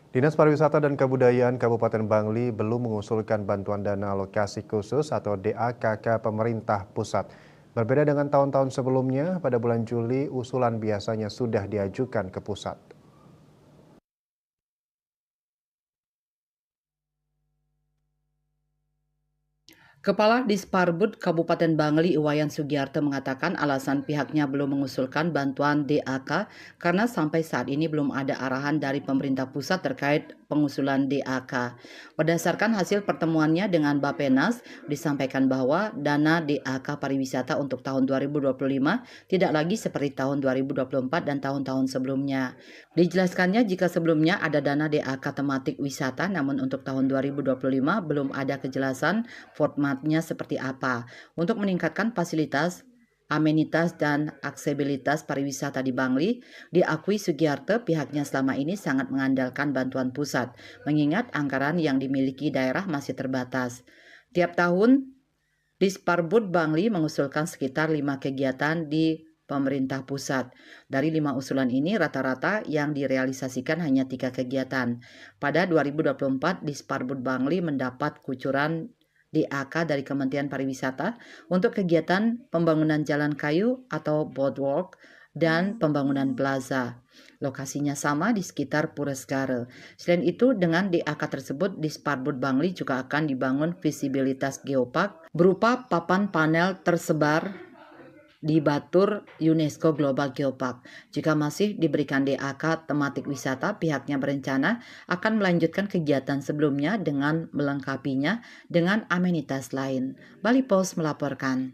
Dinas Pariwisata dan Kebudayaan Kabupaten Bangli belum mengusulkan bantuan dana alokasi khusus atau DAK ke pemerintah pusat. Berbeda dengan tahun-tahun sebelumnya, pada bulan Juli usulan biasanya sudah diajukan ke pusat. Kepala Disparbud Kabupaten Bangli Iwayan Sugiarto mengatakan alasan pihaknya belum mengusulkan bantuan DAK karena sampai saat ini belum ada arahan dari pemerintah pusat terkait pengusulan DAK. Berdasarkan hasil pertemuannya dengan Bapenas, disampaikan bahwa dana DAK pariwisata untuk tahun 2025 tidak lagi seperti tahun 2024 dan tahun-tahun sebelumnya. Dijelaskannya jika sebelumnya ada dana DAK tematik wisata, namun untuk tahun 2025 belum ada kejelasan formatnya seperti apa untuk meningkatkan fasilitas, amenitas, dan aksesibilitas pariwisata di Bangli. Diakui Sugiarto, pihaknya selama ini sangat mengandalkan bantuan pusat, mengingat anggaran yang dimiliki daerah masih terbatas. Tiap tahun, Disparbud Bangli mengusulkan sekitar 5 kegiatan di pemerintah pusat. Dari 5 usulan ini, rata-rata yang direalisasikan hanya 3 kegiatan. Pada 2024, Disparbud Bangli mendapat kucuran DAK dari Kementerian Pariwisata untuk kegiatan pembangunan jalan kayu atau boardwalk dan pembangunan plaza. Lokasinya sama di sekitar Puresgare. Selain itu, dengan DAK tersebut, Disparbud Bangli juga akan dibangun visibilitas geopark berupa papan panel tersebar di Batur UNESCO Global Geopark. Jika masih diberikan DAK tematik wisata, pihaknya berencana akan melanjutkan kegiatan sebelumnya dengan melengkapinya dengan amenitas lain. Bali Post melaporkan.